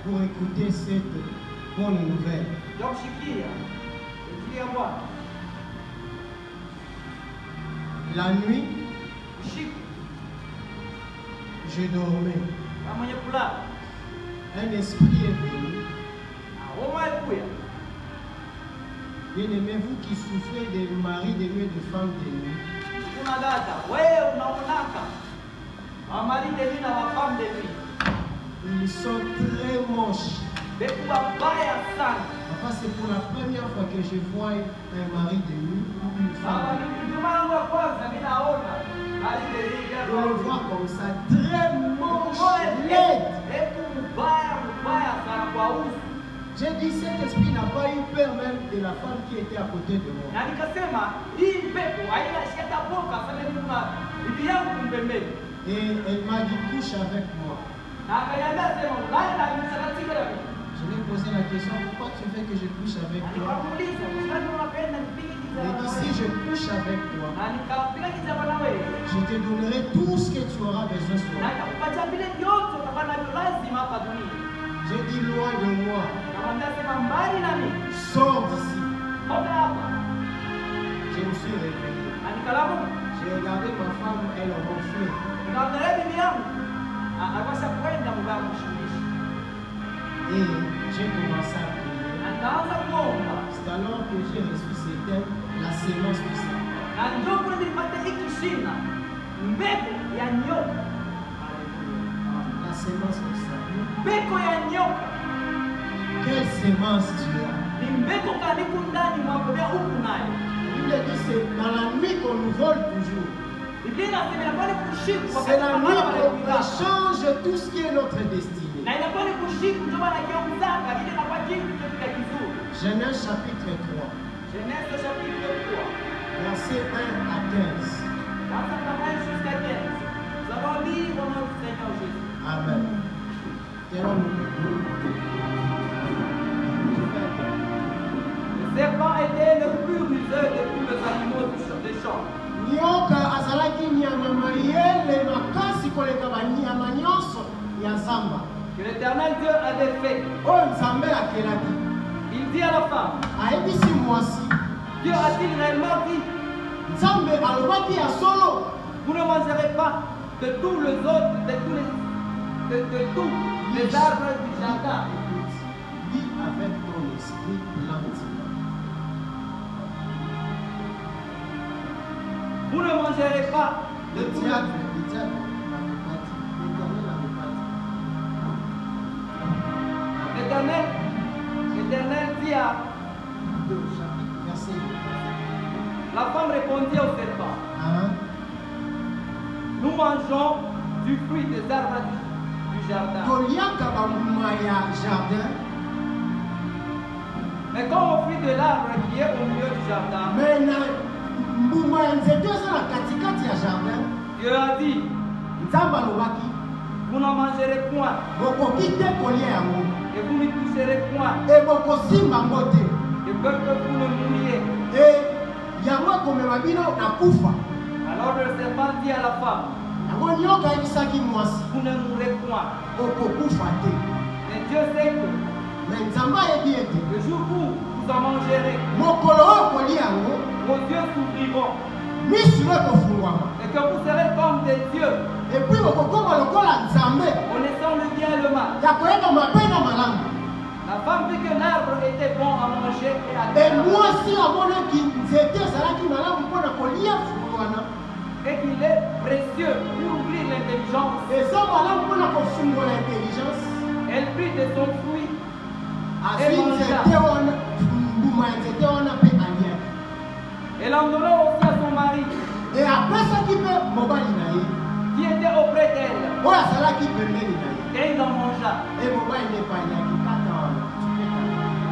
pour écouter cette bonne nouvelle. La nuit, je dormais. Un esprit est venu. Bien-aimé, vous qui souffrez des maris de nuit et de femmes de nuit, ils sont très moches. Papa, c'est pour la première fois que je vois un mari de nuit ou une femme. Je le vois comme ça, très moche, laid. J'ai dit, cet esprit n'a pas eu peur même de la femme qui était à côté de moi. Et elle m'a dit, couche avec moi. Je lui ai posé la question, pourquoi tu veux que je couche avec toi? Elle dit, si je couche avec toi, je te donnerai tout ce que tu auras besoin sur moi. J'ai dit, loin de moi, sors d'ici. Je me suis réveillé. J'ai regardé ma femme, elle en ronflait. Et j'ai commencé à prier. C'est alors que j'ai reçu la sémence du Satan. La sémence du Satan. Quelle sémence tu as? Il a dit c'est dans la nuit qu'on nous vole toujours. C'est la nuit qu'on change tout ce qui est notre destinée. Genèse chapitre 3. Verset 1 à 15. Amen. Le serpent était le plus rusé de tous les animaux des champs. Que l'Éternel Dieu avait fait. Il dit à la femme, Dieu a-t-il réellement dit, vous ne mangerez pas de tous les autres, de tous les arbres du jardin. Vis avec ton esprit lentement. Vous ne mangerez pas de tous les autres. L'Éternel dit à la femme répondit au serpent, nous mangeons du fruit des arbres du jardin. Mais comme au fruit de l'arbre qui est au milieu du jardin, Dieu a dit, vous n'en mangerez point. Et vous ne toucherez point. Et que vous ne mouriez. Alors le serpent dit à la femme, vous ne mourrez point. Mais Dieu sait que le jour où vous en mangerez, vos yeux s'ouvriront. Et que vous serez comme des dieux, connaissant le bien et le mal. La femme vit que l'arbre était bon à manger et à et qu'il est précieux pour ouvrir l'intelligence. Elle prit de son fruit et mangea. Elle en donna aussi à son mari, qui était auprès d'elle. Et il en mangea.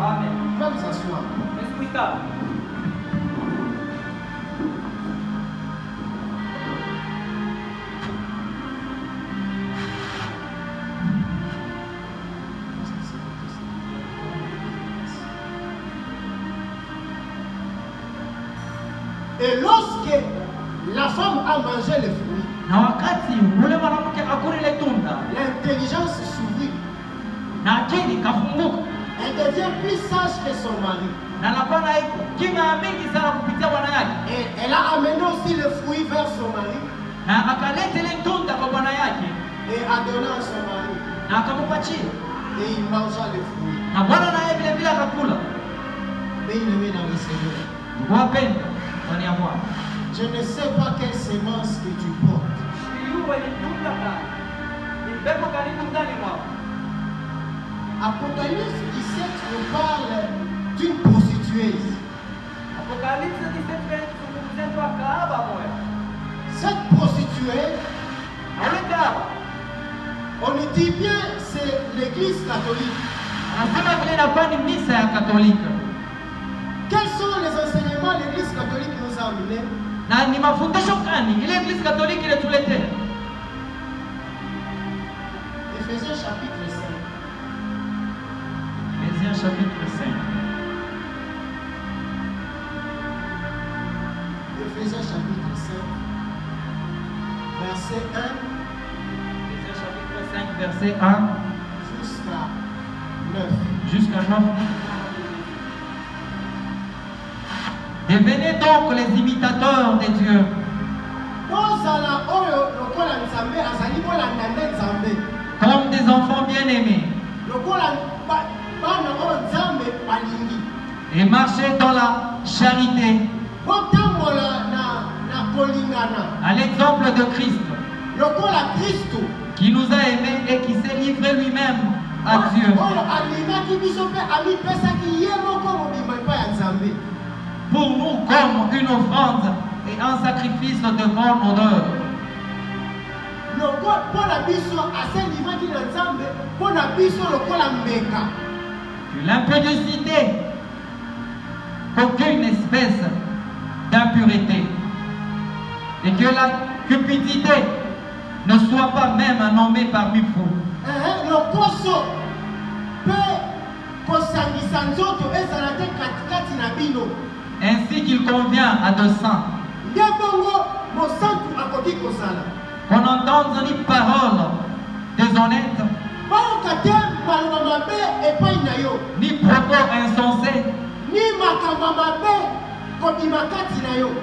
Amen. Femme s'asseoir. Explicable. Et lorsque la femme a mangé le fruit, l'intelligence s'ouvrit. Elle devient plus sage que son mari. Et elle a amené aussi le fruit vers son mari. Et a donné à son mari. Et il mangea le fruit. Bien-aimé dans le Seigneur. Je ne sais pas quelle semence que tu portes. Apocalypse 17 nous parle d'une prostitueuse. Cette prostituée, on nous dit bien c'est l'église catholique. Quels sont les enseignements que l'église catholique nous a amenés? Éphésiens chapitre 5. Éphésiens chapitre 5. Éphésiens chapitre 5, verset 1. Éphésiens chapitre 5, verset 1. Jusqu'à 9. Jusqu'à 9. Devenez donc les imitateurs de Dieu. Comme des enfants bien-aimés. Et marchez dans la charité. À l'exemple de Christ. Qui nous a aimés et qui s'est livré lui-même à Dieu. Pour nous comme une offrande et un sacrifice de bonne odeur. Que l'impudicité, qu'aucune espèce d'impureté, et que la cupidité ne soit pas même nommée parmi vous. Ainsi qu'il convient à de saints. Qu'on entende ni parole déshonnête, ni propos insensés,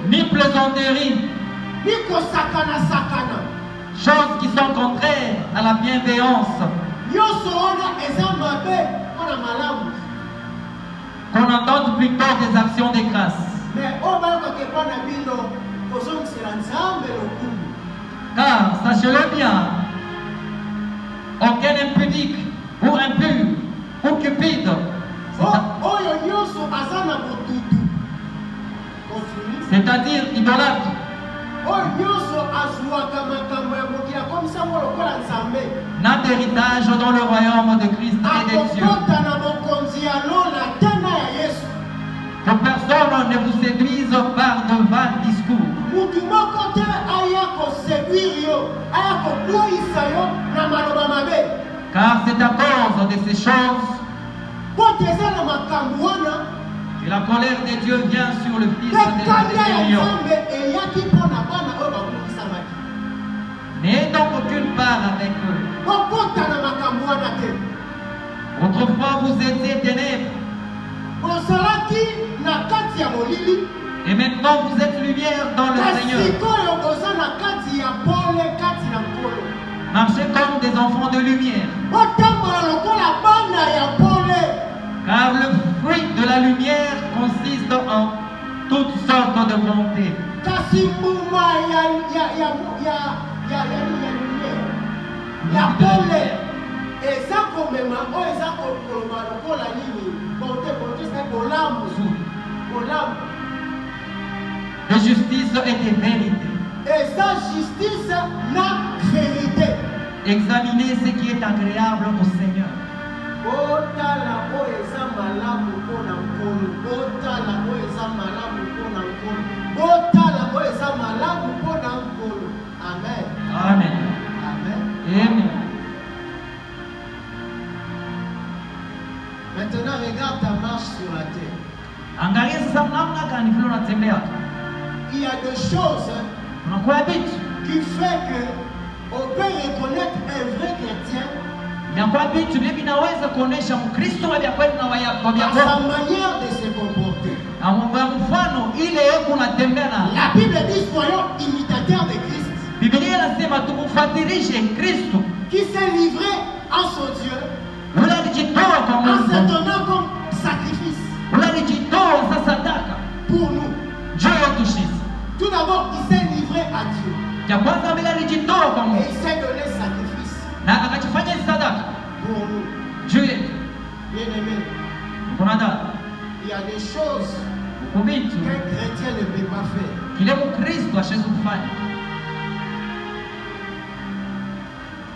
ni plaisanteries, choses qui sont contraires à la bienveillance. Qu'on entende plutôt des actions de grâce. Car, sachez-le bien, aucun impudique ou impur ou cupide, c'est-à-dire idolâtre, n'a d'héritage dans le royaume de Christ et des cieux. Que personne ne vous séduise par de vains discours. Car c'est à cause de ces choses que la colère de Dieu vient sur le Fils de l'Union. N'ayez donc aucune part avec eux. Autrefois vous étiez ténèbres. Et maintenant vous êtes lumière dans le Seigneur. Marchez comme des enfants de lumière. Car le fruit de la lumière consiste en toutes sortes de bonté. De justice et de vérité. Examinez ce qui est agréable au Seigneur. Amen. Amen. Amen. Maintenant, regarde ta marche sur la terre. Il y a des choses qui font qu'on peut reconnaître un vrai chrétien Inakuwa vitu vile vinaweza kuonesha Mkristo wa kweli na wa sa manière de se comporter. Mfano ile yeye unatembea na. La Bible dit soyons imitateurs de Christ. Biblia inasema tumfuatilishe Kristo qui s'est livré en son Dieu. En se donnant comme sacrifice. Pour nous. Tout d'abord, il s'est livré à Dieu. Et il s'est donné sacrifice. Pour nous. Bien-aimé. Il y a des choses qu'un chrétien ne peut pas faire.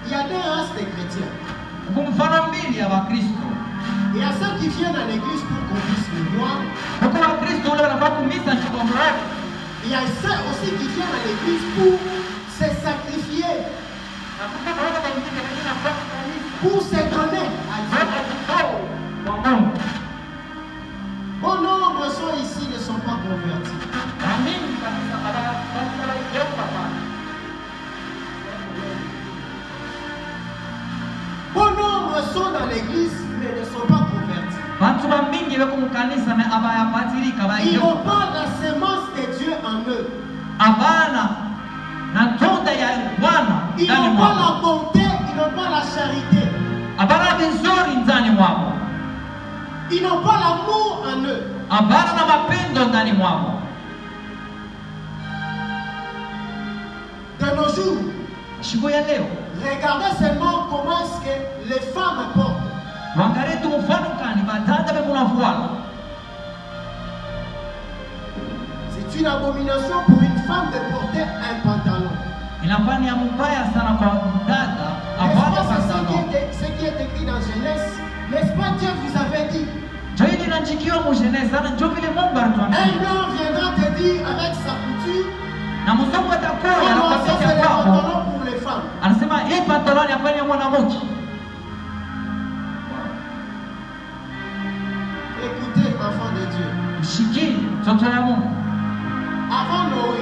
Il y a deux races de chrétiens. Il y a ceux qui viennent à l'église pour qu'on puisse le voir. Il y a ceux aussi qui viennent à l'église pour se sacrifier, pour se donner à Dieu. Bon nombre sont ici, ne sont pas convertis. Bon nombre sont dans l'église, mais ne sont pas convertis. Ils n'ont pas la semence de Dieu en eux. Ils n'ont pas la bonté, ils n'ont pas la charité. Ils n'ont pas l'amour en eux. De nos jours, regardez seulement comment est-ce que les femmes portent. C'est une abomination pour une femme de porter un pantalon. Ce qui est écrit dans Genèse, n'est-ce pas Dieu vous avait dit? Un homme viendra te dire avec sa couture, on doit faire les pantalons pour les femmes. Écoutez, enfants de Dieu. Avant Noé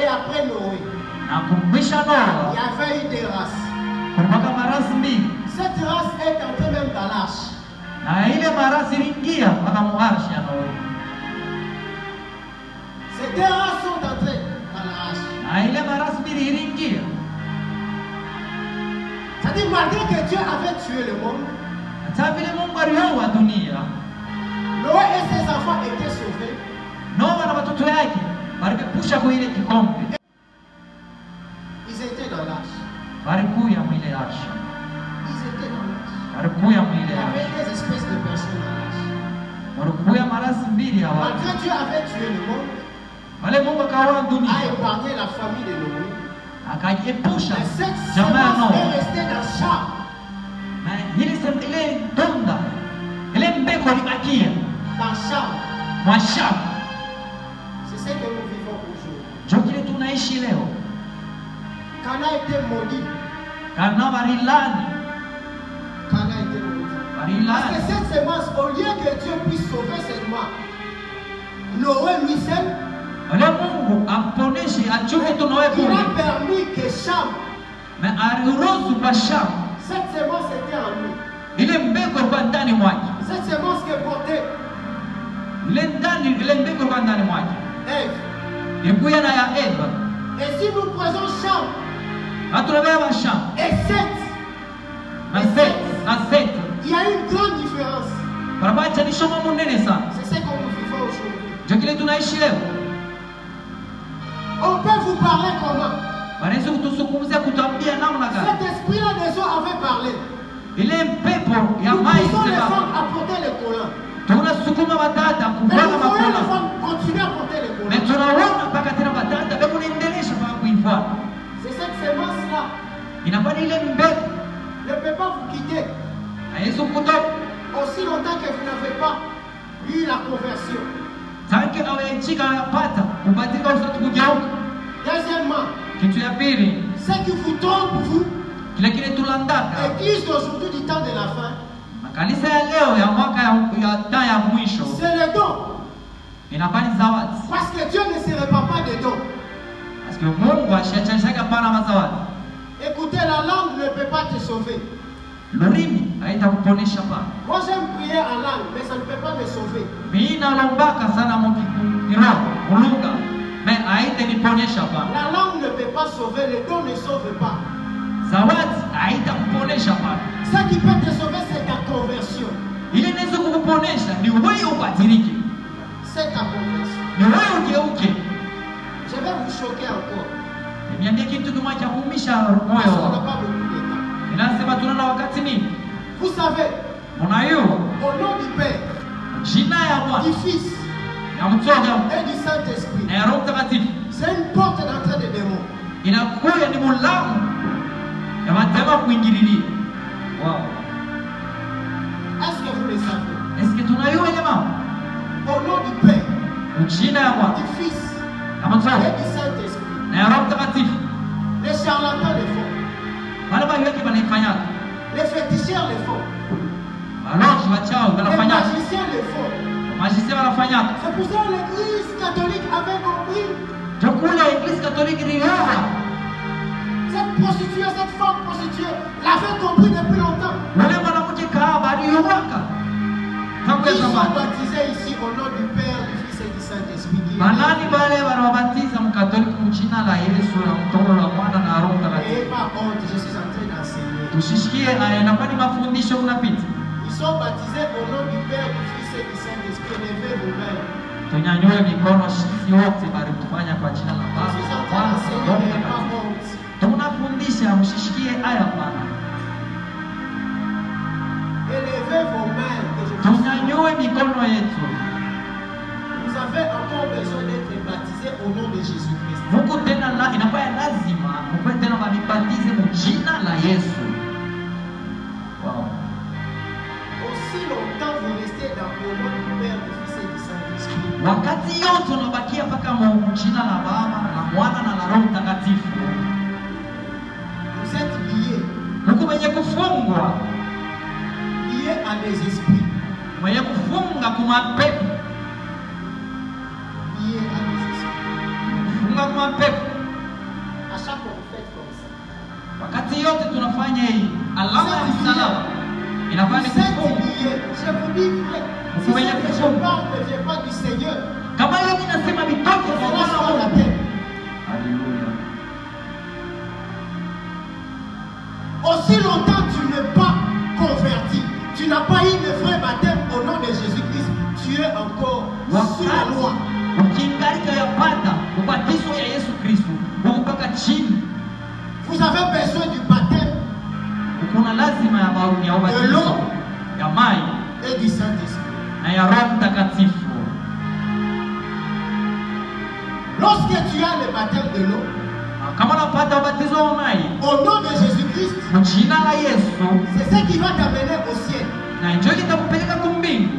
et après Noé, il y avait eu des races. Cette race est entrée même dans l'arche. Ces deux races sont entrées dans l'arche. C'est-à-dire, malgré que Dieu avait tué le monde, Noé et ses enfants étaient sauvés. Ils étaient dans l'arche. Il y avait des espèces de personnes dans l'arche. Malgré Dieu avait tué le monde, a épargné la famille de Noé. Mais cette semence est restée dans Cham. Dans Cham. C'est ce que nous vivons aujourd'hui. Cana était maudit. Cana était maudit. Parce que cette semence, au lieu que Dieu puisse sauver seulement Noé lui seul, il a permis que Cham, cette semence était en lui. Cette semence que portait Ève. Et si nous prenons Cham et Seth, il y a une grande différence. C'est ce que nous vivons aujourd'hui. On peut vous parler comment? Cet esprit-là des eaux avait parlé. Nous poussons les femmes à porter les collants. Mais nous voyons les femmes continuer à porter les collants. C'est cette semence-là ne peut pas vous quitter aussi longtemps que vous n'avez pas eu la conversion. Deuxièmement, ce qui vous trompe, vous, l'église d'aujourd'hui du temps de la fin, c'est le don. Parce que Dieu ne se répand pas de dons. Écoutez, la langue ne peut pas te sauver. Lurimi haitakuponesha pa. Moi j'aime prier en langue, mais ça ne peut pas me sauver. Mimi nalombaka sana mukiro, mulunga, mais haitaniponesha pa. La langue ne peut pas sauver, le don ne sauve pas. Zawadi haitakuponesha pa. Ce qui peut te sauver, c'est ta conversion. Ile inaweza kukuponesha ni wewe ubadilike. C'est ta conversion. Ni wewe ugeuke. Je vais vous choquer encore. Niambie kitu kimoja cha kuumisha On moyo. n'a pas beaucoup de temps. Inasema tunaona wakati nini? Vous savez, Unayo au nom du Père, jina ya Bwana du Fils ya Mtoto et du Saint-Esprit, na ya Roho Mtakatifu c'est une porte d'entrée des démons. inakuya ni mlango ya matema kuingililia. Wow. Est-ce que vous le savez? Est-ce que tunayo ile mama? Au nom du Père, Jina ya Bwana du Fils ya Mtoto et du Saint-Esprit, na ya Roho Mtakatifu. les charlatans le font, Wale waliweki wanaifanya. les féticheurs le font, Waloji wachao les wanafanya. magiciens le font. Magicien wanafanya. C'est pour ça que l'Église catholique avait compris. Chakula ya Eglise Katoliki ni yeye. Cette prostituée, cette femme prostituée, l'avait compris depuis longtemps. Wale mwanamke kahaba aliyowaka. Tangu Ils sont zamani. baptisés ici au nom du Père, du Fils et du Saint-Esprit. Manani wale wanawabatiza mkatoliki mjina la Yesu na Mtoto na Mwana na Roho Mtakatifu. N'ayez pas honte, je suis en train d'enseigner. Tusishikie haya na kwani mafundisho unapita. Ils sont baptisés au nom du Père, du Fils et du Saint-Esprit. Levez vous-mêmes. Tunyanyue mikono sisi wote bali tufanya kwa jina la Je Baba suis na en train Mwana na d'enseigner, Roho n'ayez pas Mtakatifu. honte. Tunafundisha msishikie haya Bwana. Élevez vos mains que je vous Tunyanyue mikono yetu. Vous avez encore besoin d'être baptisé au nom de Jésus-Christ. Mungu tena la inakuwa lazima mkwe tena mabibatize mjina la Yesu. Wow. Aussi longtemps vous restez dans le nom du Père, du Fils et du Saint-Esprit. Wakati yote unabakia mpaka mjina la Baba na Mwana na la Roho Mtakatifu. Vous êtes liés. Mungu mwenye kufungwa, Liés à des esprits. mwenye kufunga kumapepo, Liés à des esprits. kufunga kumapepo. À chaque fois vous faites comme ça. Wakati yote tunafanya hii alama ya msalaba inakuwa ni Vous êtes kufunga. liés. Je vous dis vrai. Si Vous voyez ce que que je vous- parle ne vient pas du Seigneur, Kama hiyo ninasema vitoke c'est kwa là Bwana sur la Mungu. tête. Haleluya. Aussi longtemps tu n'es pas converti, tu n'as pas eu de vrai baptême au nom de Jésus-Christ, tu es encore sous la loi. Ukiingalika yapata ubatizo ya Yesu Kristo ukupaka chini, Vous avez besoin du baptême kuna lazima ya ubatizo ya maji et du Saint-Esprit. na ya Roho Mtakatifu. Lorsque tu as le baptême de l'eau, Kama unapata ubatizo wa maji au nom de Jésus-Christ, mjina la Yesu, c'est ce qui va t'amener au ciel. na njoo litakupeleka kumbingu.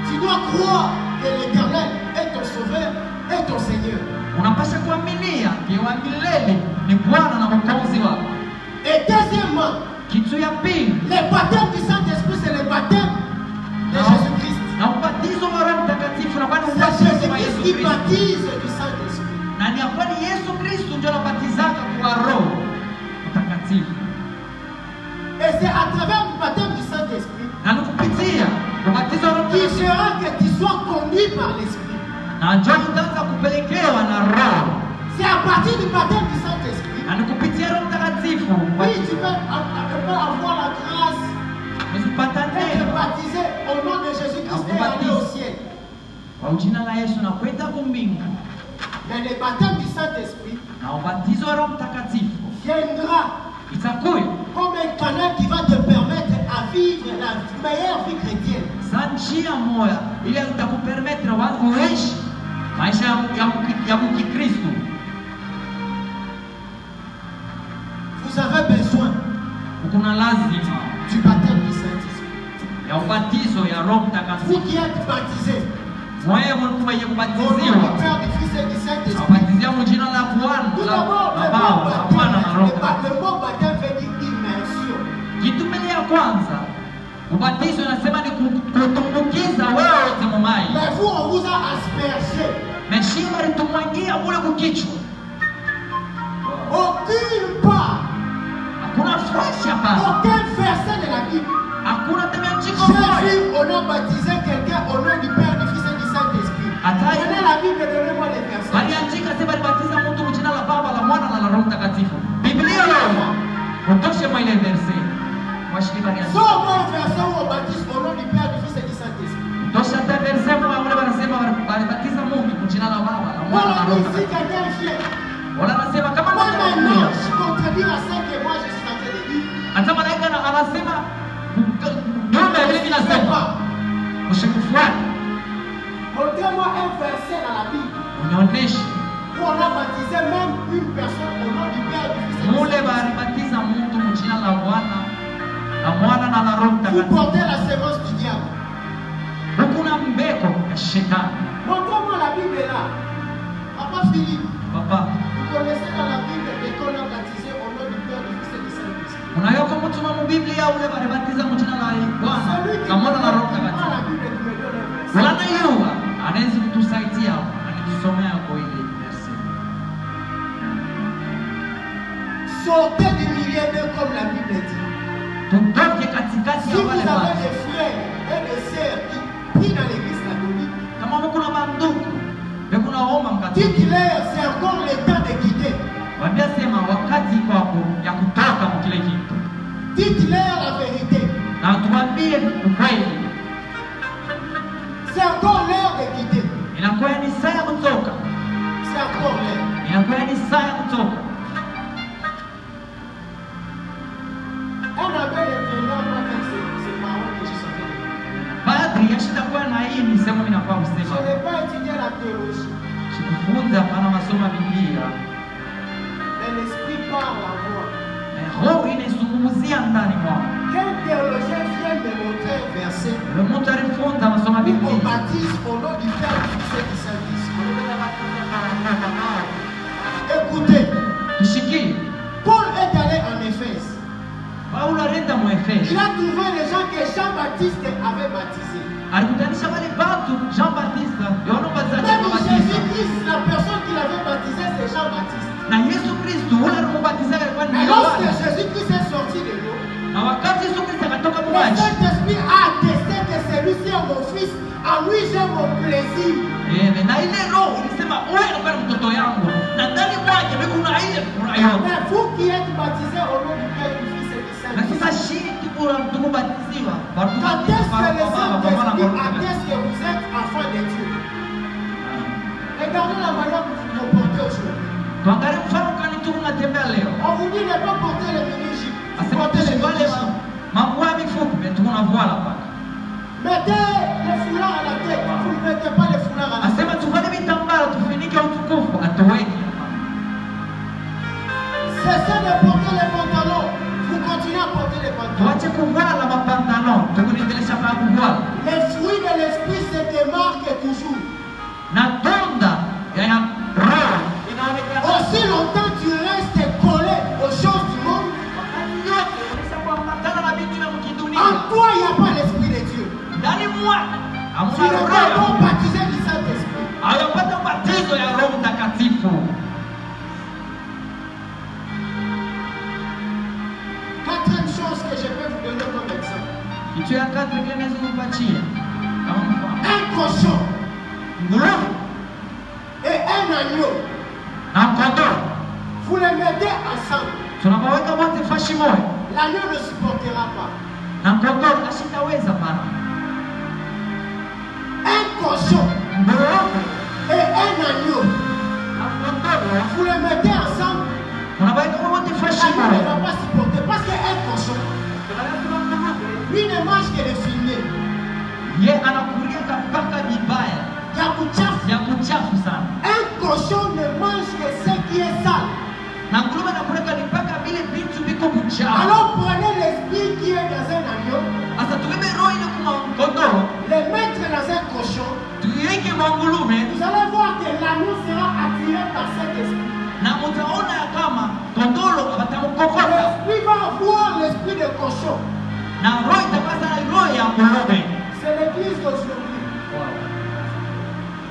Tu dois croire que l'Éternel est ton sauveur et ton Seigneur. Unapasha kuaminia kiwa milele ni Bwana na Mwokozi wako. Et deuxièmement, Kitu ya pili, le baptême du Saint-Esprit, c'est le baptême de Jésus-Christ. na ubatizo wa Roho Mtakatifu na kwani C'est ubatizo wa Jésus-Christ Yesu qui Kristo. baptise du Saint-Esprit. Na ni kwani Yesu Kristo ndio anabatizaka kwa Roho Mtakatifu. Et c'est à travers le baptême du Saint-Esprit Na nikupitia ubatizo wa Roho qui Mtakatifu. fera que tu sois conduit par l'Esprit. Na njoo utaanza kupelekewa na Roho. C'est à partir du baptême du Saint-Esprit. Na nikupitia Roho Mtakatifu. Oui, tu peux avoir la grâce Usipata d'être neno baptisé au nom de Jésus-Christ et aller au ciel. kwa jina la Yesu na kwenda kumbingu. Mais le baptême du Saint-Esprit Na ubatizo wa Roho Mtakatifu viendra itakuya comme un canal qui va te permettre à vivre la meilleure vie chrétienne. sa njia moya ili itakupermetre uishi maisha ya Mkristo. Vous avez besoin Kuna lazima du baptême du Saint-Esprit. ya ubatizo ya Roho Vous Mtakatifu. qui êtes baptisés Wewe mwenye au nom du kubatiziwa Père, du Fils et du Saint-Esprit. abatizia mjina la Bwana Tout la d'abord, Baba na Mwana na Roho Mtakatifu. le mot baptême veut dire immersion. Kitu mbele ya kwanza ubatizo inasema ni kutumbukiza wewe wote mu maji. Mais vous, on vous a aspergé. Meshima litumwangia mule kukichwa. Aucune Aucun verset de la Bible. Jésus, on a baptisé quelqu'un au nom du Père, du Fils et du Saint-Esprit. Prenez la Bible et donnez-moi les versets. Utoshe-moi ile verset. Soma un verset où on baptise au nom du Père, du Fils et du Saint-Esprit. Utoshe hata verset mwa wale wanasema walibatiza Mungu kwa jina la Baba, la Mwana na Roho Mtakatifu. Wala anasema kama maintenant je contredire à ce que moi je suis en train de dire. Hata malaika anasema nyumba vile vinasema. Usimfuate. Montrez-moi un verset dans la Bible. Unionyeshe. Où on a baptisé même une personne au nom du Père, du Fils et du Mule Saint-Esprit. walibatiza mtu kwa jina la Bwana, la Mwana na la Roho Vous Mtakatifu. portez la sémence du diable. Kuna mbeko ya shetani. Montrez-moi la Bible est là. Papa Philippe. Papa, Vous connaissez dans la Bible et qu'on a baptisé au nom du Père, du Fils et du Saint-Esprit. unaweka mtu wa Biblia ule walibatiza kwa jina la Bwana, la Mwana na Roho Mtakatifu. La Bible et tu me donnes un verset. Wala nayua anaweza kutusaidia anatusomea kwa ile verse. Sortez du milieu d'eux comme la Bible dit. Tutoke katikati Si ya vous wale avez watu. des frères et des sœurs qui prient dans l'église catholique, Kama kuna banduku, kuna omba mkatibu. dites-leur, c'est encore le temps de quitter. Waambia sema wakati kwako ya kutoka kwa kile kitu. Dites-leur la vérité. Na tuambie ukweli. C'est encore l'heure de quitter. Inakuwa ni saa ya kutoka. C'est encore l'heure. Inakuwa ni saa ya kutoka. Un abbé ne viendra pas avec ces paroles que je savais. Padri yashitakuwa na hii misemo inakuwa Je msema. n'ai pas étudié la théologie. Sikufunza pana masomo ya Biblia. Mais l'esprit parle à moi. Roho inazungumzia ndani mwako. Quel théologien vient me montrer un verset Ule mtu alifunza masomo ya où on Biblia. baptise au nom du Père, du Fils et du Saint-Esprit? Écoutez, Tushikie. Paul est allé en Éphèse. Paulo alienda Efeso. Il a trouvé les gens que Jean-Baptiste avait baptisés. Alikutanisha wale watu Jean-Baptiste, Yohana Mbatizaji Même akabatiza. Jésus-Christ, la personne qui l'avait baptisé, c'est Jean-Baptiste. Na Yesu Kristo ule alimbatiza alikuwa ni Mais lorsque Yohana. Jésus-Christ est sorti de l'eau, Na wakati Yesu Kristo akatoka le maji. Saint-Esprit a attesté que celui-ci est mon fils, en lui j'ai mon plaisir. Na ile roho ilisema wewe anakuwa ni mtoto yangu. Na ndani mwake kuna ile furaha yote. Mais vous qui êtes baptisés au nom du Père, du Fils et du Na sasa Saint-Esprit, shii kibura tukubatiziwa. quand est-ce que le Saint-Esprit atteste que vous êtes enfants de Dieu? Regardez la manière que vous vous comportez aujourd'hui. Tuangalie mfano kani tu unatembea leo. On vous dit de ne pas porter les mini-jupes. Asema Portez les tusivale mini-jupes. manguo mifupi, mais tunavoila paka. Mettez les foulards à la tête. Vous ne mettez pas les foulards à la tête. Asema tuvale vitambara tufinike utukufu atuweke. Cessez de porter les pantalons. Vous continuez à porter les pantalons. Tuache kuvala mapantalon, tukuendelesha pa kuvala. Les fruits de l'esprit se démarquent toujours. Na tunda ya roho inaonekana. Aussi longtemps tu restes collé aux choses du monde, en toi il n'y a pas l'esprit de Dieu. Ndani mwako Tu n'es pas encore baptisé du Saint-Esprit. hayapata ubatizo ya Roho Mtakatifu. Quatrième chose que je peux vous donner comme exemple. Kitu ya tatu kile naweza kupatia kama mfano. Un cochon Nguruwe et un agneau, na kondoo vous les mettez ensemble. tunapoweka wote fashi moja L'agneau ne supportera pas. na kondoo ashitaweza pana. Un cochon Nguruwe et un agneau, na kondoo vous les mettez ensemble. tunapoweka wote fashi L'agneau ne moja. va pas supporter parce qu'un cochon, lui ne mange que le fumier. Ye anakulia mpaka vibaya Il y a ya kuchafu sana. un cochon ne mange que ce qui est sale. Na nguruwe anakuleka mpaka vile vitu viko kuchafu. Alors prenez l'esprit qui est dans un agneau, Asa tubebe roho ile kuma kondoo, les mettre dans un cochon. tuiweke mangulume Vous allez voir que l'agneau sera attiré par cet esprit. na mutaona ya kama kondolo watamkokota L'esprit va avoir l'esprit de cochon. na roho itapasa na roho ya nguruwe. C'est l'église d'aujourd'hui.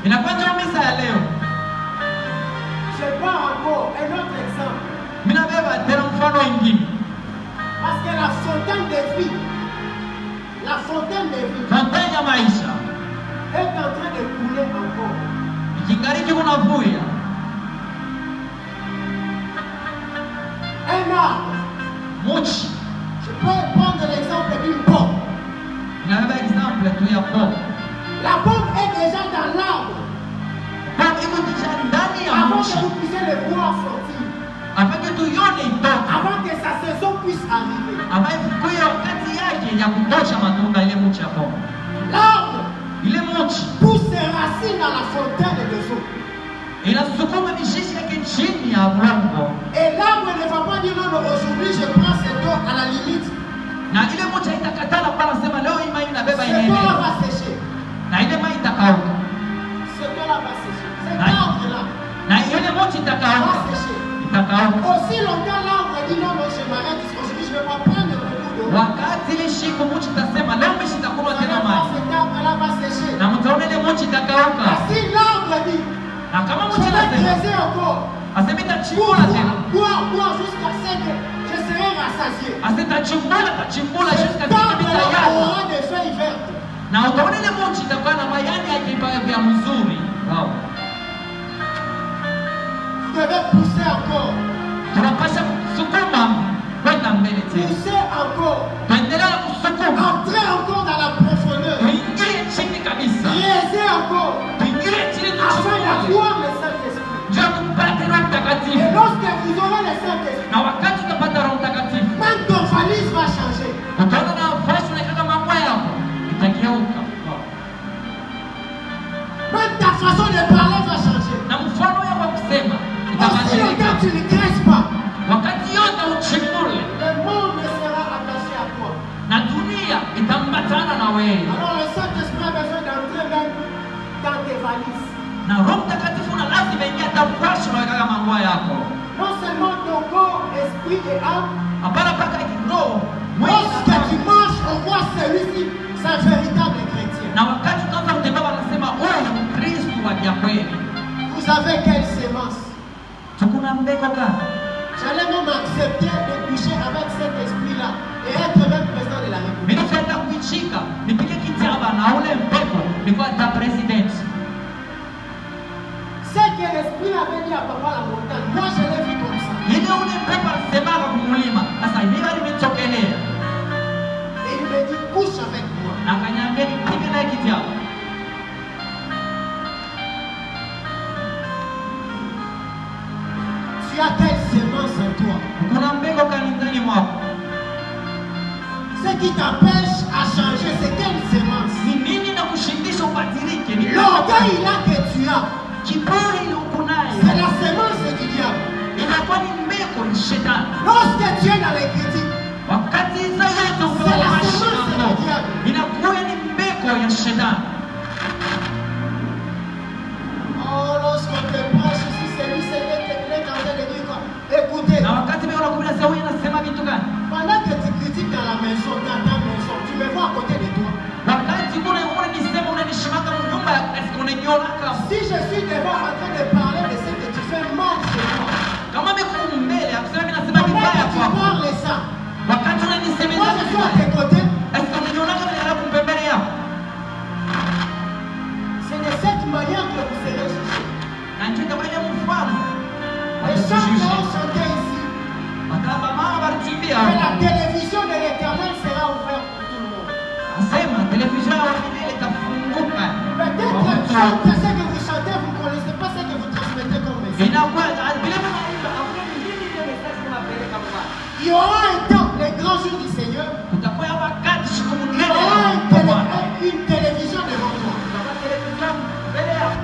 Inakuwa ndio misa ya leo. Je prends encore un autre exemple. Mimi nabeba tena mfano mwingine. Parce que la fontaine de vie, la fontaine de vie fontaine ya maisha est en train de couler encore. ikingariki kunavuya. Un arbre. Muchi Je peux prendre l'exemple d'une pomme. inabeba exemple tu ya pomme. La pomme est déjà dans l'arbre. Pomme iko deja ndani ya Avant muchi que vous puissiez le voir sortir. avant que tuione itoke, Avant que sa saison puisse arriver. ambayo ikuye wakati yake ya kutosha matunda ile muchi ya pomme. L'arbre Ile muchi pousse ses racines dans la fontaine de eau. inasukuma mizizi yake chini ya udongo, Et l'arbre ne va pas dire non, non, aujourd'hui je prends cette eau à la limite. na ile muchi haitakatala kwa nasema leo hii mai inabeba Cette eau inaenea, va sécher. na ile mai itakauka, Cette eau-là va sécher. Cet Aïe. arbre-là na ile muchi va itakauka, sécher. itakauka. Aussi longtemps l'arbre dit non, non, je m'arrête. Aujourd'hui je ne vais pas prendre beaucoup d'eau. Wakati ile siku muchi itasema leo mimi sitakunywa tena mai, Cet arbre-là va sécher. na mtaona ile muchi itakauka, Et si l'arbre dit, na kama je muchi vais itasema creuser encore. asema itachimbula tena, Boire jusqu'à ce que je serai rassasié. atachimbula jusqu'à Cet arbre-là kitayala, aura des feuilles vertes. na utaona ile muchi itakuwa na majani yake vya mzuri. Wow. Vous devez pousser encore. Tunapasha kusukuma kwenda mbele tena, Pousser encore. tuendelea kusukuma, Entrer encore dans la profondeur. tuingie chini kabisa, Creuser encore. tuingie chini Afin tuchimbule, d'avoir le Saint-Esprit. ndio tupate Roho Et Mtakatifu. lorsque vous aurez le Saint-Esprit, Na wakati utapata Roho Mtakatifu, même ton valise va changer. utaona na nafasi unaweka mambo yako itageuka, Même ta façon de parler va changer. na mfano yako wa kusema Aussi longtemps itabadilika. tu ne creuses pas, Wakati yote uchimbule, le monde sera attaché à toi. na dunia itambatana na wewe, Alors le Saint-Esprit a besoin d'entrer même dans tes valises. na Roho Mtakatifu na lazima ingia hata mfasi unaweka mambo yako, Non seulement ton corps, esprit et âme. hapana mpaka roho mwili na Lorsque tu roho. manges, on voit celui-ci, c'est un véritable chrétien. Na wakati utaanza kutembea wanasema huyu ni Kristo wa kweli. Vous avez quelle sémence? Tukuna mbeko gani? J'allais même accepter de coucher avec cet esprit-là et être même président de la République. Mimi nitaenda kuichika, nipige kitaba na ule mbeko nilikuwa ta president. Ce que l'esprit avait dit à papa la montagne, moi je l'ai vu comme ça. Ile ule mbeko alisemaga kumulima. Sasa hivi nimechokelea. Et il me dit, couche avec moi. Na akaniambia nipige naye kitaba. Tu as quelle sémence en toi? Kuna mbeko gani ndani mwako? Ce qui t'empêche à changer, c'est quelle sémence? Ni nini na kushindisha ubadilike? Ni L'orgueil là que tu as, kiburi ile uko c'est nayo. la sémence du diable. Inakuwa ni mbeko ni shetani. Lorsque tu es dans les critiques, Wakati hizo yote uko C'est la na semence mashindano, du diable. inakuwa ni mbeko ya shetani. oh, lorsqu'on te branche ici, c'est lui, c'est en train de dire quoi? Écoutez, Na wakati mimi nakuja sasa, huyu anasema vitu gani? pendant que tu critiques dans la maison, dans ta maison, tu me vois à côté de toi. Wakati unanisema unanishimaka mnyumba, est-ce qu'on uniona kama Si je suis devant en train de parler de ce que tu fais mal chez toi, kama mimi mbele akisema mimi nasema pendant vibaya que tu kwako, parles ça, wakati moi unanisemeza je suis à vibaya, tes côtés, est-ce qu'on uniona kama nilala kumpembele yako? c'est de cette manière que vous serez jugés. Na ndio itakuwa mfano. Les chants que ont chanté ici, Akaba mama baritumbia. que la télévision de l'éternel sera ouverte pour tout le monde. Asema televisheni ya milele itafunguka. Peut-être que ce que vous chantez, vous ne connaissez pas ce que vous transmettez comme message. Inakuwa vile mnaimba hakuna nini ile message tunapeleka kwa. Il y aura un temps, les grands jours du Seigneur, Kutakuwa wakati siku il y mwingine aura ya Bwana. une télévision devant toi. Kutakuwa televisheni mbele yako.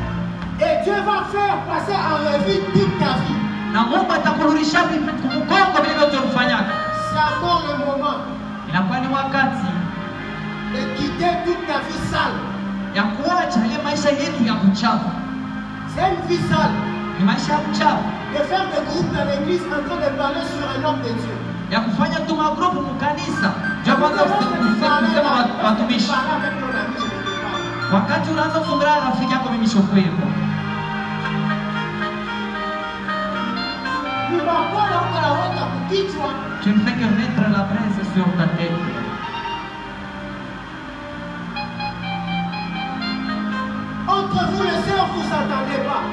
Et Dieu va faire passer en revue toute ta vie. Na Mungu atakurudisha kumkongo vile vyote ulifanyaka. C'est encore le moment Inakuwa ni wakati de quitter toute ta vie sale. ya kuacha ile maisha yetu ya kuchafu. C'est une vie sale. Ni maisha ya kuchafu. De faire des groupes dans l'église en train de parler sur un homme de Dieu. Ya kufanya tu magrupu mkanisa. Ndio kwanza kusema watumishi. Parler avec ton ami, je ne peux pas. Wakati unaanza kuzungumza na rafiki yako mimi shokweko. Ni bakora huko na weka kukichwa. Tu ne fais que mettre la presse sur ta tête. Entre vous les sœurs, vous ne s'entendez pas.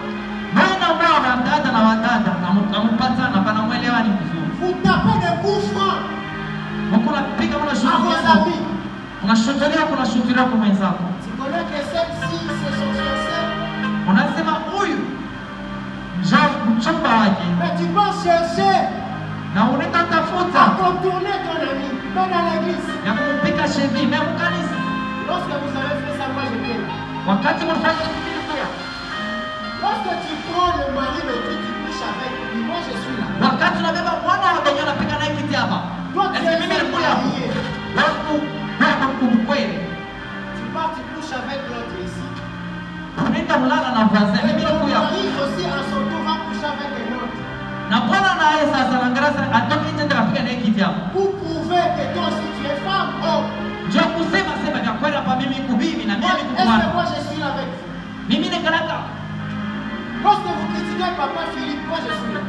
Vous tapez des coups francs à vos amis. Tu connais que celle-ci, c'est son fiancé. Mais tu vas chercher à contourner ton ami, même dans l'église. Lorsque vous avez fait ça, moi je t'aime. Lorsque tu prends le mari de qui tu couches avec lui, moi je suis là. Toi tu es marié. Tu pars, tu couches avec l'autre ici. Et ton mari aussi à son tour va coucher avec un autre. Pour prouver que toi aussi tu es femme, oh. Est-ce que moi je suis là avec vous? Lorsque vous critiquez Papa Philippe, moi je suis là.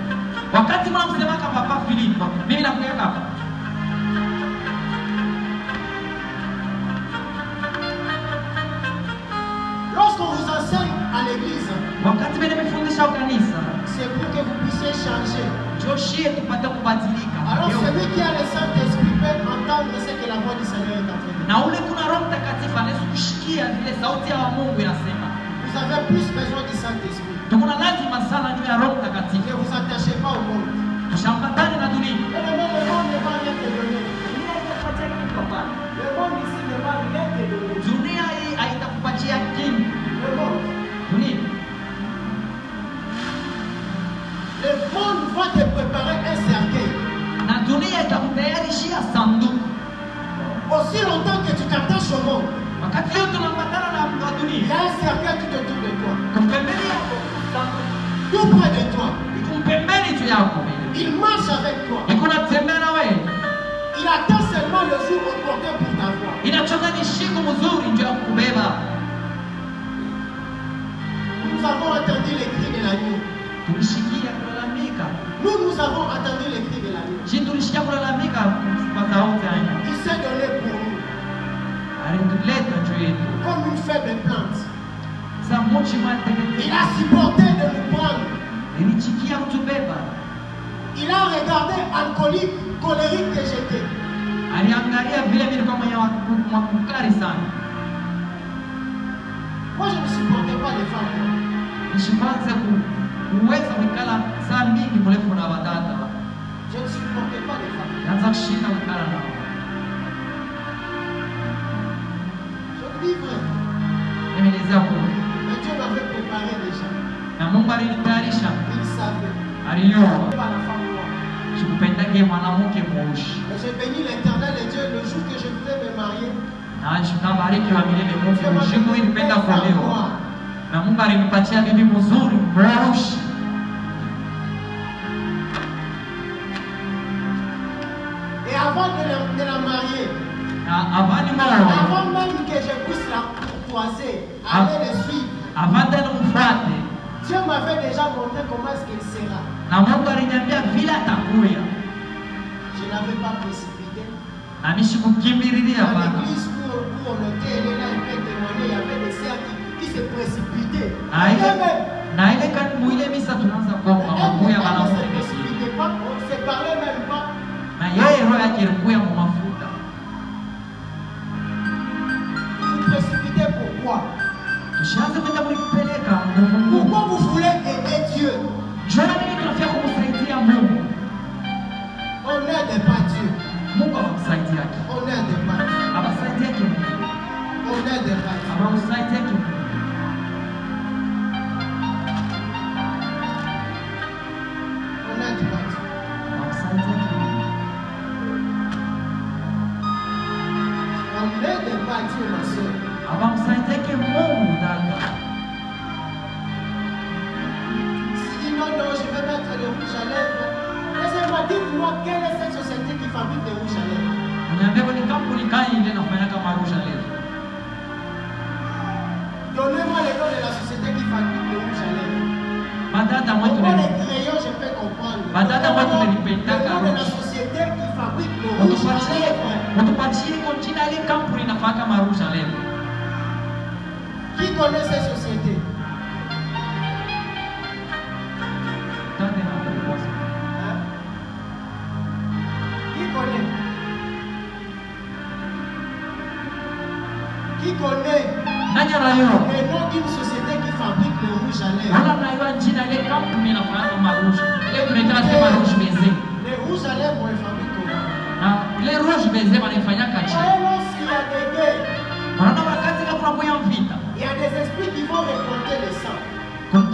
Lorsqu'on vous enseigne à l'église, c'est pour que vous puissiez changer. Alors celui qui a le Saint-Esprit peut entendre ce que la voix du Seigneur est en train de dire. Vous avez plus besoin du Saint-Esprit. Ne vous attachez pas au monde. Le monde ne va rien te donner. Le monde ici ne va rien te donner. Le monde va te préparer un cercueil. Aussi longtemps que tu t'attaches au monde, il y a un cercueil tout autour de toi. Tout près de toi. Il marche avec toi. Il attend seulement le jour opportun pour t'avoir. Nous avons entendu les cris de l'agneau. Nous avons entendu les cris de l'agneau. Il s'est donné pour nous. Comme une faible plante. Il a supporté de nous prendre. Il a regardé alcoolique, colérique que j'étais. Moi je ne supportais pas les femmes. Je ne supportais pas les femmes. Je dis vrai. Mais Dieu m'avait préparé déjà. Il savait. Pas la femme noire. J'ai béni l'Éternel et Dieu le jour que je voulais me marier. Et avant de la marier, avant même que je puisse la courtoiser, aller le suivre, Dieu m'avait déjà montré comment est-ce qu'il sera. Je n'avais pas précipité. À l'église où on était, elle est là, elle peut témoigner, il y avait des sœurs qui se précipitaient. Elle ne se pas, on ne se parlait même pas. Vous précipitez pourquoi? Pourquoi vous voulez aider Dieu? On n'aide pas Dieu. On n'aide pas Dieu. On n'aide pas Dieu. On n'aide pas Dieu. On n'aide pas Dieu, ma soeur. Si non, non, je vais mettre le rouge à lèvres. Laissez-moi, dites-moi quelle est cette société qui fabrique des rouges à lèvres. Donnez-moi les noms de la société qui fabrique des rouges à lèvres. Pourquoi les crayons, je peux comprendre. Le nom de la société société qui fabrique le rouge à lèvres. Qui connaît ces sociétés? Qui connaît? Qui connaît le nom d'une société qui fabrique le rouge à lèvres? Les rouges à lèvres, on les fabrique comment? Les rouges baisés wanafanya kachi. Lorsqu'il y a des guerres, il y a des esprits qui vont récolter le sang. Je vais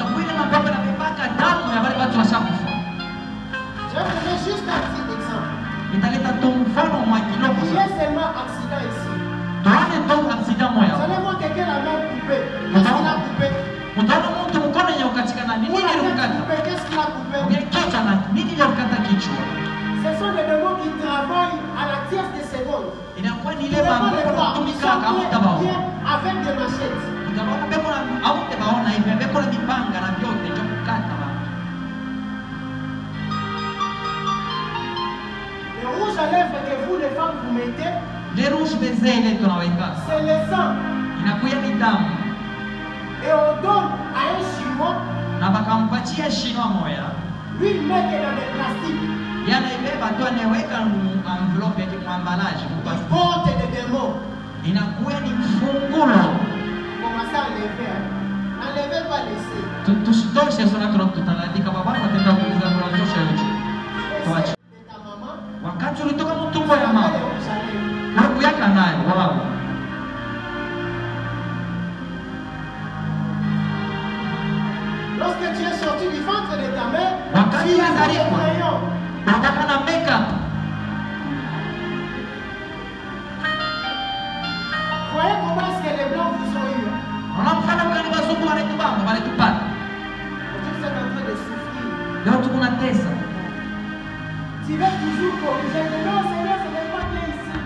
donner juste un petit exemple. Il y a seulement accident ici. Vous allez voir quelqu'un la main coupée. Qu'est-ce qu'il a coupé? Qu'est-ce qu'il a coupé? Ce sont des démons qui travaillent à la tierce des secondes. Ils sont avec des machettes. Les rouges à lèvres que vous les femmes vous mettez, c'est le sang. Et on donne à un chinois, lui il met dans des plastiques. Il porte des démons. Commencez à enlever. Enlevez pas laisser. Wakati ulitoka mtumbo ya mama unakuyaka naye wao. Lorsque tu es sorti du ventre de ta mère, wakati unazaliwa unataka na makeup. Voyez comment est-ce que les blancs vous ont eu. Unamfanya mkani wazungu wanatubamba wanatupata. Vous êtes en train de souffrir. Leo tuko na tesa. Tu veux toujours corriger. Non, Seigneur, ce n'est pas bien ici.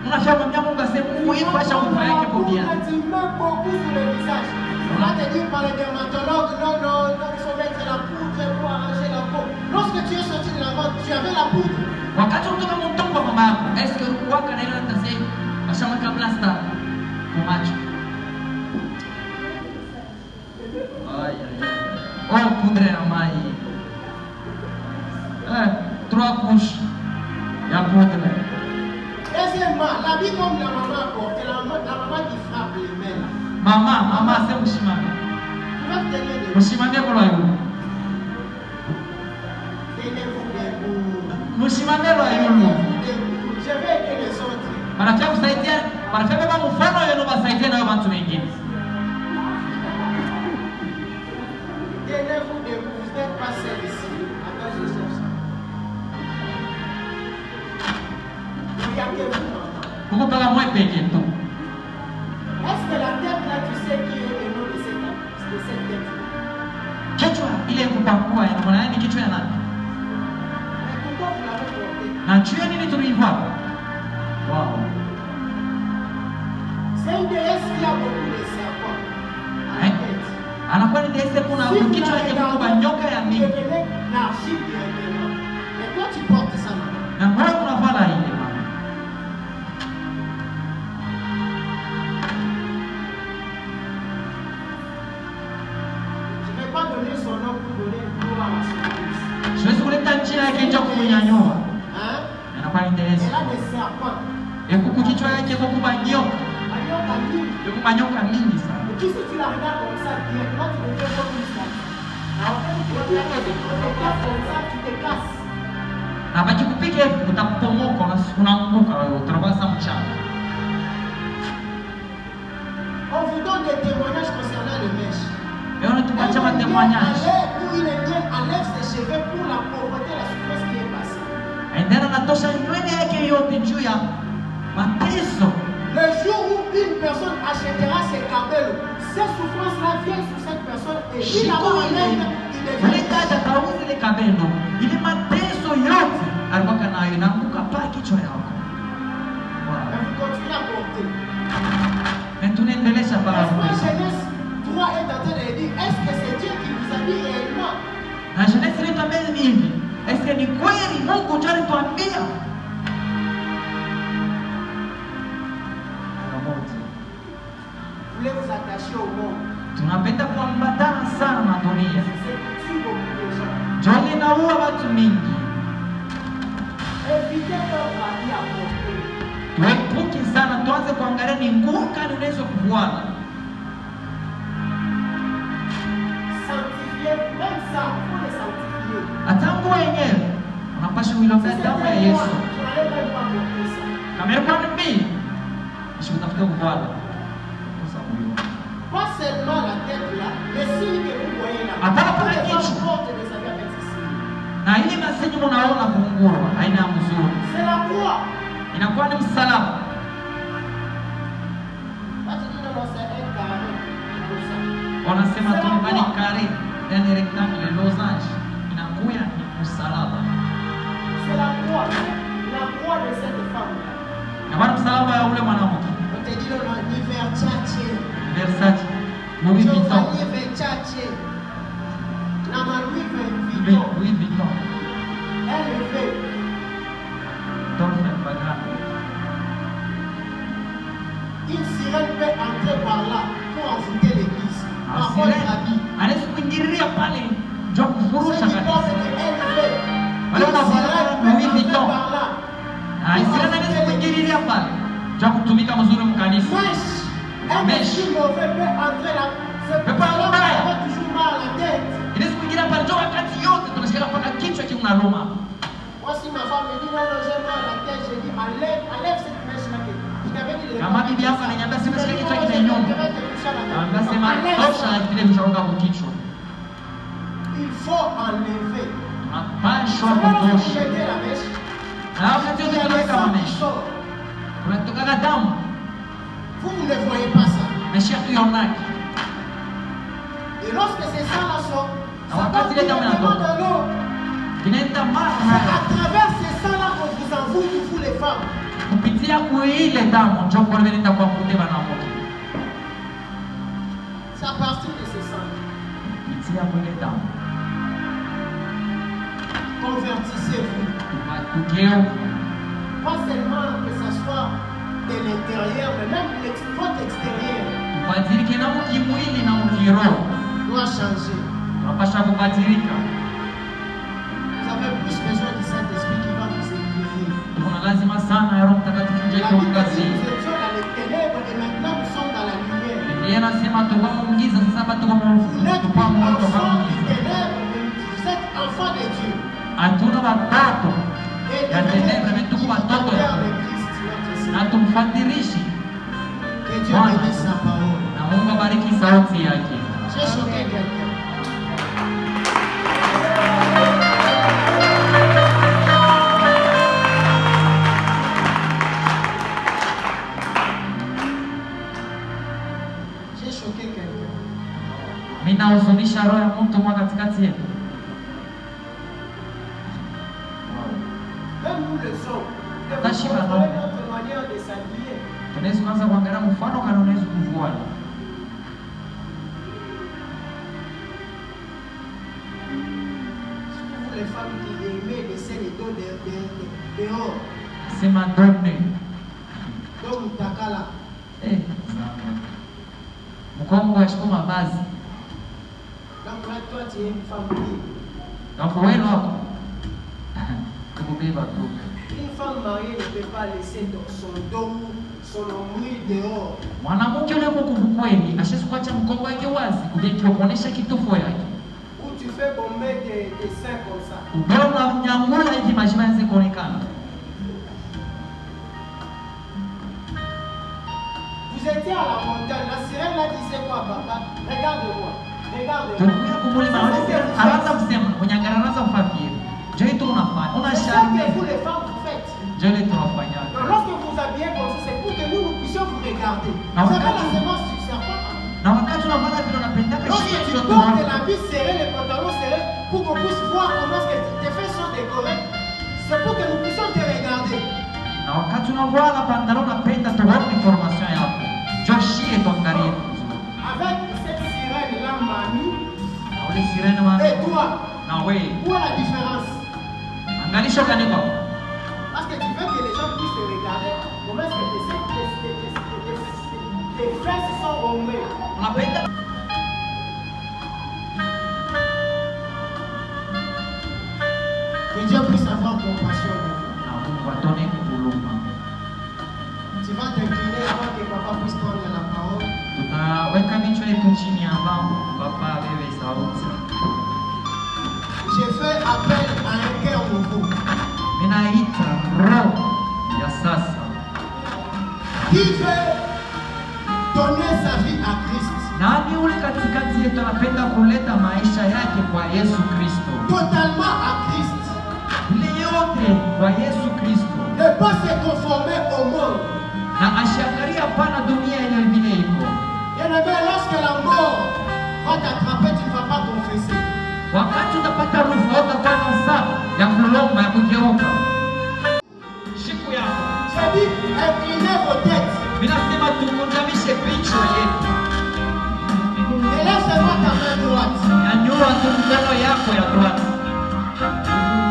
Unasema Mungu asema muhimu acha mambo yake kwa bien. Tu mets beaucoup sur le visage. On va te dire par les dermatologues, non, il faut mettre la poudre pour arranger la peau. Lorsque tu es sorti de la vente, tu avais la poudre. Wakati unatoka mtumbo wa mama yako, est-ce que ulikuwa na ile tase ashamaka plasta kwa macho? Oh, poudre ya mai. 3 couches ya poudre. Deuxièmement, l'habit comme la maman porte, la maman qui frappe les mains. Mama, c'est mshimame. Mshimame kwa hiyo. Mshimame kwa hiyo. Je vais aider les autres. Marafiki kusaidia, marafiki baba mfano yenu basaidia na watu wengine. Tenez-vous debout, vous n'êtes pas seul ici. Attends, je cherche ça. Il y a que vous. Pourquoi pas moi payer tout? Est-ce que la tête là, tu sais qui est le nom de cette tête? Kichwa ile kupakua inaona nini kichwa ya nani? Mais pourquoi vous l'avez porté? Na jua nini tuliivaa? Wow. C'est une déesse qui a beaucoup de serpents à la tête. Anakuwa ni déesse kuna kichwa yake kubwa nyoka ya mingi. L'archive directement. Et toi tu portes ça maintenant. Na mbona unavala ile mama? Je vais vous le dire yake ndio kunyanyua. Anakuwa ni déesse. Et kuku kichwa yake kubwa nyoka. Nyoka mingi sana. Si tu la regardes comme ça, directement tu le fais comme une statue. Alors quand tu regardes comme ça, tu te casses. Na bakikupiga utapomoka unaanguka utarabasa mchana. On vous donne des témoignages concernant le mèche. Et on te montre un témoignage. Où il enlève ses cheveux pour la pauvreté, la souffrance qui est passée. Endana natosha nywele yake yote juu ya mateso. Le jour où une personne achètera ses cabellos, ces souffrances-là viennent sur cette personne et il a il devient. Il est mateso yote alikuwa nayo inaanguka pa kichwa yako. Mais vous continuez à porter. Mais tunaendelesha para. Jeunesse 3 est en train de dire, est-ce que c'est Dieu qui vous a dit réellement? Na Jeunesse 3 também hivi. Est-ce que ni kweli Mungu ndiye alituambia? Voulez vous attacher au monde. Tunapenda kuambatana sana na dunia. Joli naua watu mingi. Tuepuke sana, tuanze kuangalia ni nguo gani unaweza kuvuana. Hata nguo yenyewe unapaswa kuilombea damu ya Yesu. Kama yako ni mimi, usikutafuta kuvuana. Pas seulement la tête là, les signes que vous voyez là. Na ile masenyi mnaona kungurwa haina mzuri. C'est la croix. Inakuwa ni msalaba. Wanasema tu ni kare, yani rectangle losange. Inakuwa ni msalaba. C'est la croix de cette femme là. Na bado msalaba ya ule mwanamke. On te dit ni Versace. Versace. Louis Vuitton. Versace. La Louis Vuitton. Elle est faite. Dolphin Bagran. Une sirène peut entrer par là pour envoûter l'église. Par contre, l'habit. Anaweza kuingilia pale ndio kufurusha kanisa. Wale wanavaa Louis Vuitton. Sirène anaweza kuingilia pale ndio kutumika mzuri mkanisa. Mesh. Inaweza kuingilia pale ndio wakati yote tunasikia mpaka kichwa kinaluma. Voici ma femme me dit non, j'ai mal à la tête, je dis enlève cette mèche là. Kama bibi yako ananiambia sema shika kichwa kinainyonga. Anasema tosha kile mshaoga kwa kichwa. Il faut enlever. Tunapashwa kutosha. Na wakati yote tunaweka mamesha. Tunatoka damu. Vous ne voyez pas ça. Mais chez tu en as. Et lorsque ces sangs-là sont, c'est à travers ces sangs-là qu'on vous envoûte, vous les femmes. C'est à partir de ces sangs. Convertissez-vous. Pas seulement que ce soit de l'intérieur, mais même votre extérieur doit changer. Vous avez plus besoin du Saint-Esprit qui va vous éclairer. La Bible dit que nous étions dans les ténèbres et maintenant nous sommes dans la lumière. Vous n'êtes pas enfant du ténèbre, mais vous êtes enfant de Dieu. Et que Dieu bénisse sa parole. J'ai choqué quelqu'un. J'ai choqué quelqu'un. Ninahuzunisha roho ya mtu mwa katikati yetu. Même nous le sommes. Tashiba notre manière de s'habiller. Tunaweza kuanza kuangalia mfano kana unaweza kuvuana. Surtout les femmes qui aimaient laisser les dos dehors. C'est ma donne. Donc mutakala. Mkongo yashiko mavazi. Donc là toi tu es une femme libre. Donc wewe wako. Kubeba tu. Une femme mariée ne peut pas laisser son dos, son nombril dehors. Mwanamke yule mkubwa ashesi kuacha mkongo wake wazi kuja kuonesha kitofu yake. Ou tu fais bomber des seins comme ça. Ubona nyangula hivi majima yanze kuonekana. Vous étiez à la montagne, la sirène là disait quoi papa? Regarde-moi. Regarde-moi. Tunakuja kumulima anaanza kusema unyangaranaza mfafiri. Je tu unafanya. Unashanga. Vous les femmes vous faites. Je les tunafanya. Lorsque vous habillez comme ça, c'est pour que nous puissions vous regarder. Vous avez la semence du serpent. Na wakati unafanya vile unapenda lorsque tu portes l'habit serré, les pantalons serrés, pour qu'on puisse voir comment est-ce que tes fesses sont décorées, c'est pour que nous puissions te regarder. Na wakati unavaa la pantalon unapenda tuone information yako. Joshie tuangalie. Avec cette sirène là mami. Na ule sirène mami. Et toi? Na wewe. Où est la différence? Parce que tu veux que les gens puissent te regarder. Comment est-ce que tes fesses sont rombées? Que Dieu puisse avoir compassion de vous. Tu vas t'incliner avant que papa puisse prendre la parole. J'ai fait appel à un cœur nouveau. Qui veut donner sa vie à Christ? Totalement à Christ. Ne pas se conformer au monde. Bien aimé, lorsque la mort va t'attraper, tu ne vas pas confesser. J'ai dit, inclinez vos têtes. Et lève-moi ta main droite.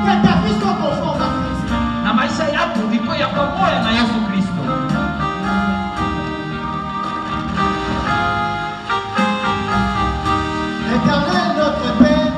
Que ta vie soit conforme à Christ. Éternel notre Père,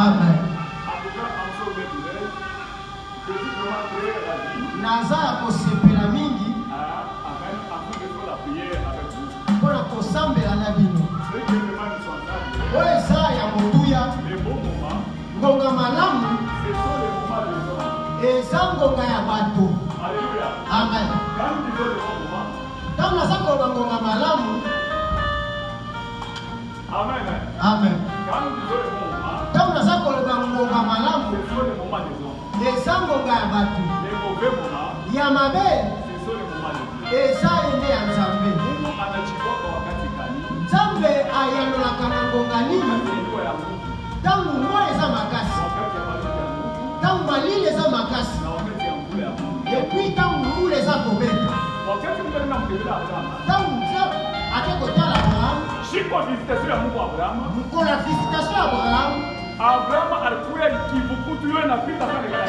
Amen. Naza kosepela mingi. Pour kosambela na bino. Oyo eza ya motuya. Ngonga malamu. Eza ngonga ya bato. Amen. Kama naza koloba ngonga malamu. Amen. Amen. Kama naza koloba ngonga malamu. Eza ngonga ya bato. Ya mabe. Eza ende ya Nzambe. Nzambe ayandolaka na ngonga nini? Tangu mwa eza makasi. Tangu malili eza makasi. Epuis tangu mbula eza kobeta. Tangu Nzambe akekotala Abraham. Mkola visitation ya Abraham.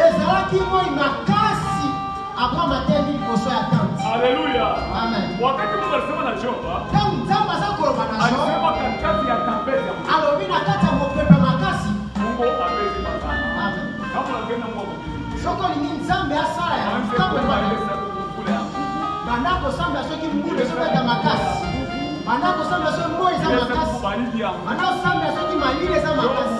Ezalaki moi makasi. Abraham atendi liboso ya tante. Alléluia. Amen. Tangu Nzambe aza koloba na Job. Alobi na kati ya mopepe makasi. Amen. Soko lingi Nzambe asala ya nkambo wana. Bandako sambla soki mbule soki ya makasi. Bandako sambla soki moi eza makasi. Bandako sambla soki malile eza makasi.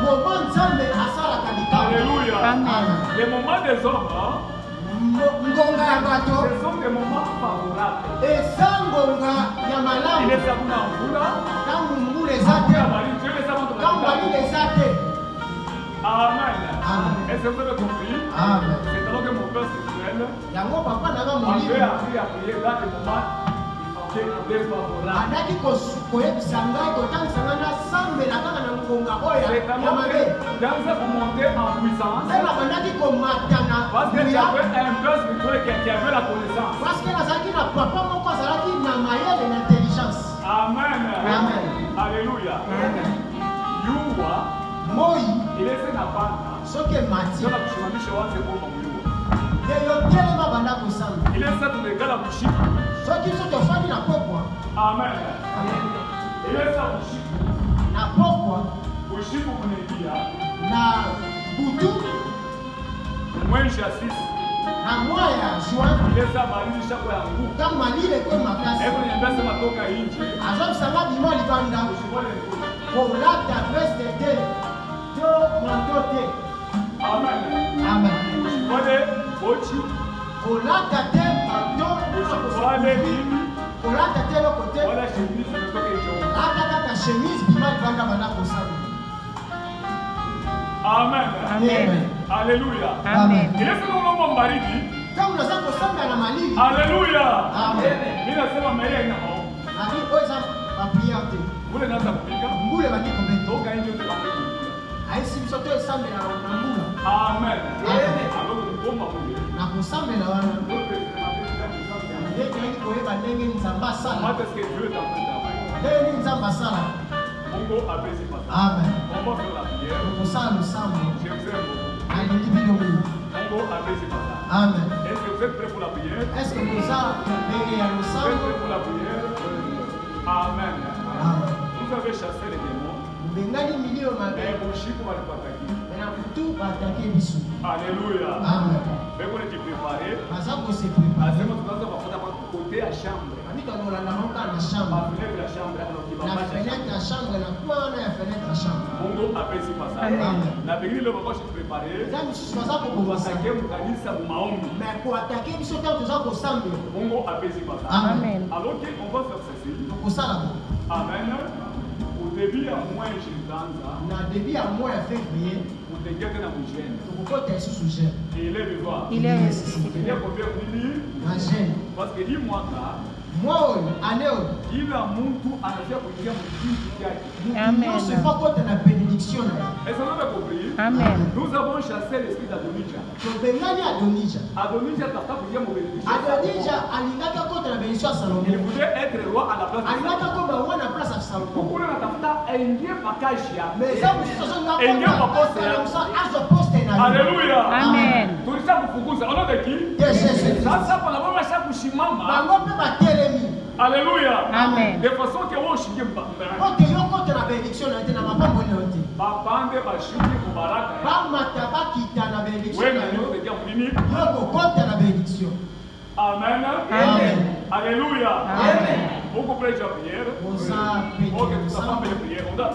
Moment Nzambe asalaka likambo. Alléluia. Amen. Les moments des hommes, ngonga ya bato, ce sont des moments favorables. Eza ngonga ya malamu. Il est sabuna mbula. Tangu mbula eza te. Tangu malile eza te. Amen. Amen. Est-ce que vous avez compris? Amen. C'est alors que mon père spirituel yango papa nanga avait molimo appris à prier dans des moments défavorables. andaki koyebisa ngai kotangisa ngai nasambela kaka na ngonga oyo C'est ya alors mabe. que dans cette montée en puissance, Ema bandaki komatana parce que j'avais un père spirituel qui avait la connaissance. parce que nazalaki na papa moko azalaki na mayele na intelligence. Amen. Amen. Alléluia. Yuwa, Moi il est un abandon. soki emati Ndio kusimamisha watu kwa Mungu. eyo telema banda kosamba Il est ça tout les gars la bouche. soki so tofandi na pokwa Amen. Il est ça bouche. na pokwa Bouche pour kuningia. na butu Moi j'assiste. na mwa ya juin Il est ça mali chaque ya nguvu. kama malile kwe makasi Hebu niambie sema toka nje. azobisanga bimo libanda Usione nguvu. kolata veste te to manto te. Amen. Amen. Usione bochi. Kolata te manto Usione nini. kolata te loko te Wala chemise imetoka hicho. lata kaka chemise bima libanda banda kosamba. Amen. Amen. Alléluia. Amen. Il est selon l'homme baridi. Kama unaza kosamba na malili Alléluia. Amen. Mimi nasema Maria ina hao. nani oza ba prière te Kule naanza kupika. mbule bandi kobeto Toka nje ndio kupika. aisi biso to esambela na mbula Amen. Amen. Alors ngomba mungu. na kosambela wana ndenge yaki koyeba ndenge nzambe asala Comment est-ce que Dieu est en train de travailler? ndenge nini nzambe asala. Mungu apesi pasa. Amen. On va faire la prière. okosala losambo Je vous aime beaucoup. nalingi bino mingi. Mungu apesi pasa. Amen. Est-ce que vous êtes prêts pour la prière? Est-ce que koza ndenge ya Vous êtes losambo. prêts pour la prière? Amen. Amen. Vous avez chassé les démons. bengani milio Mais mabe vos chiffres vont les attaquer. na kutu batake biso. Alléluia. Amen. Mais vous êtes préparés. baza kose prepare Asema tunaanza kufuata kwa côté ya chambre. amika nolanda moka na chambre Ma fenêtre ya chambre hapo na kibamba cha fenêtre chambre. ya chambre na kwana ya fenêtre ya chambre. Mungu apesi pasa. Amen. Na pengine leo kwa préparé. eza misusu baza kokobasa Wasake mkanisa mu maombi. me koatake biso ntango toza kosambela Mungu apesi pasa. Amen. Alors qu'on va faire ceci. tokosala bo Amen. Au début ya mois j'entends na debi ya mois ya février pour te gagner na mugene. tokokota lisusu gene Et il est vivant. Il est Il y a combien de minutes? na gene Parce que il mois là, mois oyo ane oyo kila mtu anafia kuingia mjini yake. Amen. nyonso efa kota na bénédiction na ye. Est-ce que vous avez compris? Amen. Nous avons chassé l'esprit d'Adonija. tobengani adonija Adonija tata kuingia mu bénédiction. adonija alingaki akota na bénédiction ya Il salomo voulait être roi à la place de alingaki Salomon. akoma roi na place ya salomo Pourquoi on a tafuta aingie pakashi ya? mais eza mosusu Engel wa poste ya. azo poste na ye. Alléluia. Amen. Tulisha kufukuza. On a de qui? Yes, yes, yes. Sasa pana mama sha kushimama. bango mpe batelemi Alléluia. Amen. De façon que on shinge mbara. oke yo kota na bénédiction na te na mapambo na te. Bapande bashuki kubaraka. Bamata bakita na bénédiction. Wewe ndio unajua nini? Yoko kota na bénédiction. Amen. Amen. Alléluia. Amen. Beaucoup prêcher la prière. On s'appelle. Ok, tu vas pas faire la prière. On va